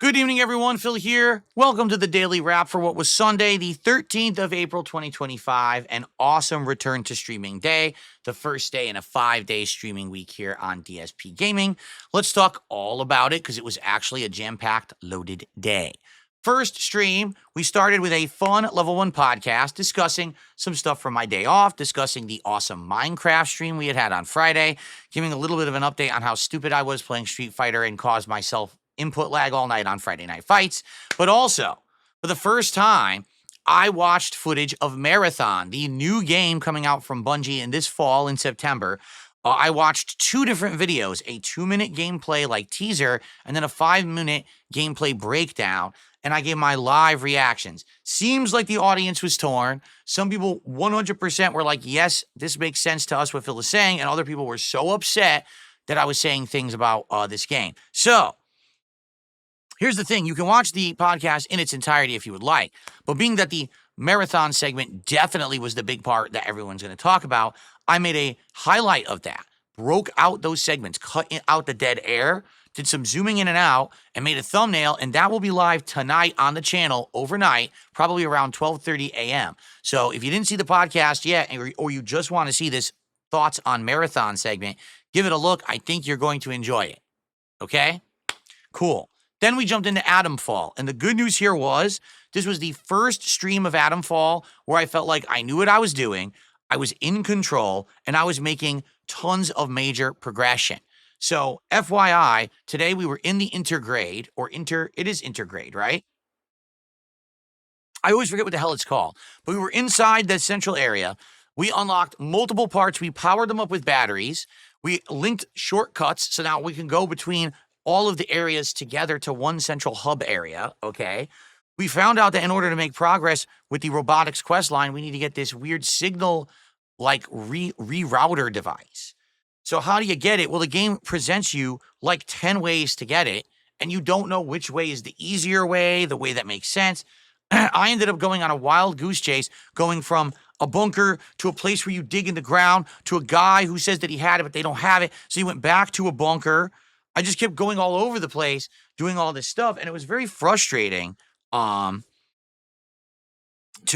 Good evening, everyone. Phil here. Welcome to the Daily Wrap for what was Sunday, the 13th of April, 2025. An awesome return to streaming day, the first day in a 5-day streaming week here on DSPGaming. Let's talk all about it because it was actually a jam-packed, loaded day. First stream, we started with a fun Level 1 podcast discussing some stuff from my day off, discussing the awesome Minecraft stream we had on Friday, giving a little bit of an update on how stupid I was playing Street Fighter and caused myself input lag all night on Friday Night Fights. But also, for the first time, I watched footage of Marathon, the new game coming out from Bungie in this fall in September. I watched 2 different videos, a 2-minute gameplay like teaser, and then a 5-minute gameplay breakdown, and I gave my live reactions. Seems like the audience was torn. Some people 100% were like, yes, this makes sense to us what Phil is saying, and other people were so upset that I was saying things about this game. So, here's the thing. You can watch the podcast in its entirety if you would like, but being that the Marathon segment definitely was the big part that everyone's going to talk about, I made a highlight of that, broke out those segments, cut out the dead air, did some zooming in and out, and made a thumbnail, and that will be live tonight on the channel overnight, probably around 12:30 a.m. So if you didn't see the podcast yet, or you just want to see this thoughts on Marathon segment, give it a look. I think you're going to enjoy it. Okay? Cool. Then we jumped into Atomfall, and the good news here was this was the first stream of Atomfall where I felt like I knew what I was doing, I was in control, and I was making tons of major progression. So, FYI, today we were in the intergrade, it is intergrade, right? I always forget what the hell it's called, but we were inside the central area. We unlocked multiple parts. We powered them up with batteries. We linked shortcuts, so now we can go between all of the areas together to one central hub area, okay? We found out that in order to make progress with the robotics quest line, we need to get this weird signal, like, rerouter device. So how do you get it? Well, the game presents you, like, 10 ways to get it, and you don't know which way is the easier way, the way that makes sense. I ended up going on a wild goose chase, going from a bunker to a place where you dig in the ground to a guy who says that he had it, but they don't have it. So he went back to a bunker. I just kept going all over the place, doing all this stuff, and it was very frustrating to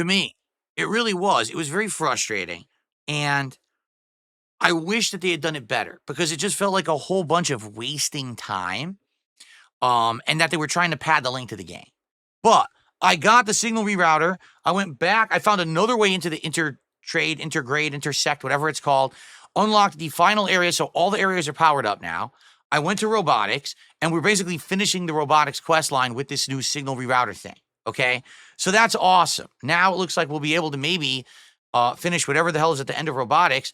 me. It really was. It was very frustrating, and I wish that they had done it better because it just felt like a whole bunch of wasting time, and that they were trying to pad the length of the game. But I got the signal rerouter. I went back. I found another way into the intertrade, intergrade, intersect, whatever it's called, unlocked the final area, so all the areas are powered up now. I went to robotics, and we're basically finishing the robotics quest line with this new signal rerouter thing, okay? So that's awesome. Now it looks like we'll be able to maybe finish whatever the hell is at the end of robotics.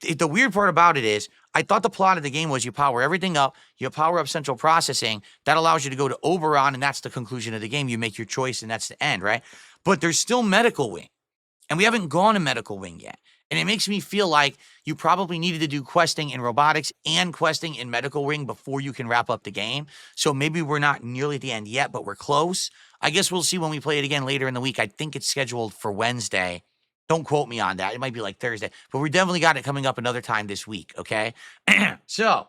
The weird part about it is I thought the plot of the game was you power everything up, you power up central processing, that allows you to go to Oberon, and that's the conclusion of the game. You make your choice, and that's the end, right? But there's still medical wing, and we haven't gone to medical wing yet. And it makes me feel like you probably needed to do questing in robotics and questing in medical wing before you can wrap up the game. So maybe we're not nearly at the end yet, but we're close. I guess we'll see when we play it again later in the week. I think it's scheduled for Wednesday. Don't quote me on that. It might be like Thursday, but we definitely got it coming up another time this week, okay? So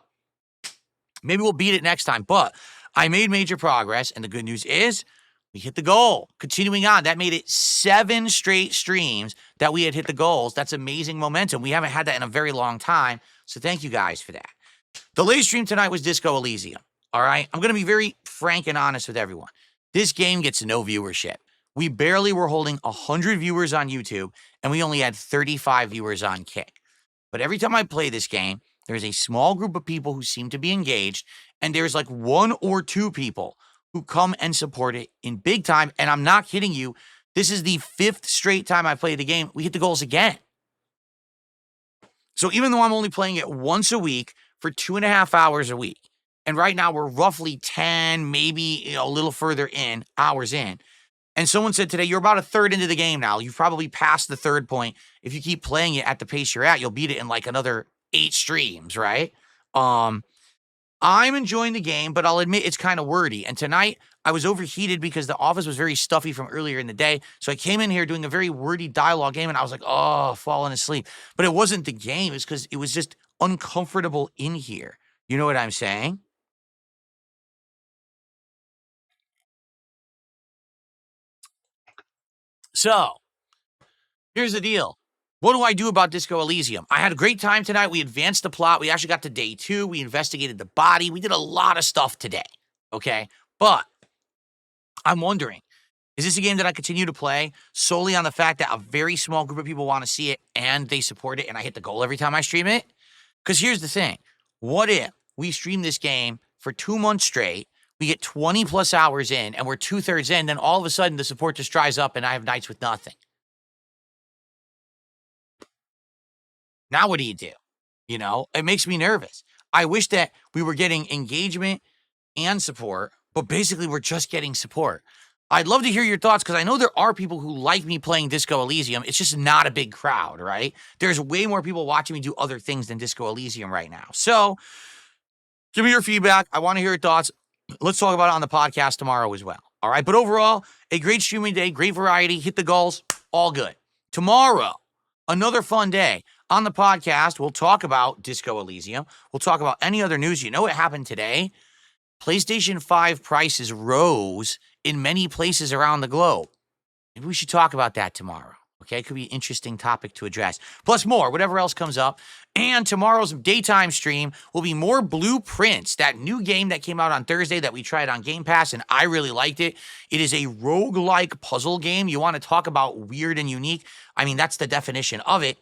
maybe we'll beat it next time, but I made major progress, and the good news is we hit the goal. Continuing on, that made it 7 straight streams that we had hit the goals. That's amazing momentum. We haven't had that in a very long time, so thank you guys for that. The latest stream tonight was Disco Elysium, all right? I'm going to be very frank and honest with everyone. This game gets no viewership. We barely were holding 100 viewers on YouTube, and we only had 35 viewers on Kick. But every time I play this game, there's a small group of people who seem to be engaged, and there's like 1 or 2 people who come and support it in big time. And I'm not kidding you. This is the 5th straight time I played the game. We hit the goals again. So even though I'm only playing it once a week for 2.5 hours a week, and right now we're roughly 10, maybe a little further in, hours in. And someone said today, you're about a third into the game now. You've probably passed the third point. If you keep playing it at the pace you're at, you'll beat it in like another 8 streams, right? I'm enjoying the game, but I'll admit it's kind of wordy. And tonight, I was overheated because the office was very stuffy from earlier in the day. So I came in here doing a very wordy dialogue game, and I was like, oh, falling asleep. But it wasn't the game. It's because it was just uncomfortable in here. You know what I'm saying? So, here's the deal. What do I do about Disco Elysium? I had a great time tonight. We advanced the plot. We actually got to day 2. We investigated the body. We did a lot of stuff today, okay? But I'm wondering, is this a game that I continue to play solely on the fact that a very small group of people want to see it and they support it and I hit the goal every time I stream it? Because here's the thing. What if we stream this game for 2 months straight, we get 20 plus hours in, and we're 2/3 in, then all of a sudden the support just dries up and I have nights with nothing? Now what do you do? You know, it makes me nervous. I wish that we were getting engagement and support, but basically we're just getting support. I'd love to hear your thoughts because I know there are people who like me playing Disco Elysium. It's just not a big crowd, right? There's way more people watching me do other things than Disco Elysium right now. So give me your feedback. I want to hear your thoughts. Let's talk about it on the podcast tomorrow as well. All right. But overall, a great streaming day, great variety, hit the goals, all good. Tomorrow, another fun day. On the podcast, we'll talk about Disco Elysium. We'll talk about any other news. You know what happened today? PlayStation 5 prices rose in many places around the globe. Maybe we should talk about that tomorrow. Okay, it could be an interesting topic to address. Plus more, whatever else comes up. And tomorrow's daytime stream will be more Blueprints, that new game that came out on Thursday that we tried on Game Pass, and I really liked it. It is a roguelike puzzle game. You want to talk about weird and unique? I mean, that's the definition of it.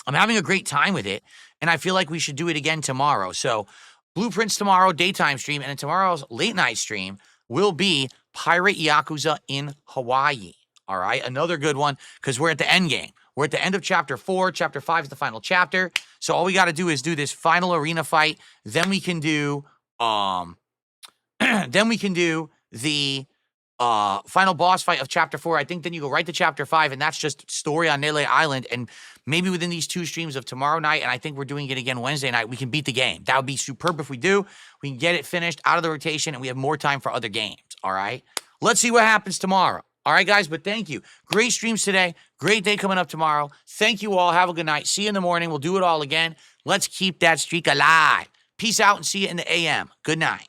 I'm having a great time with it, and I feel like we should do it again tomorrow. So Blueprints tomorrow, daytime stream, and then tomorrow's late night stream will be Pirate Yakuza in Hawaii. All right, another good one because we're at the end game. We're at the end of chapter 4. Chapter 5 is the final chapter. So all we got to do is do this final arena fight. Then we can do the final boss fight of chapter 4. I think then you go right to chapter 5, and that's just story on Nele Island. And maybe within these 2 streams of tomorrow night, and I think we're doing it again Wednesday night, we can beat the game. That would be superb if we do. We can get it finished out of the rotation, and we have more time for other games. All right? Let's see what happens tomorrow. All right, guys, but thank you. Great streams today. Great day coming up tomorrow. Thank you all. Have a good night. See you in the morning. We'll do it all again. Let's keep that streak alive. Peace out and see you in the AM. Good night.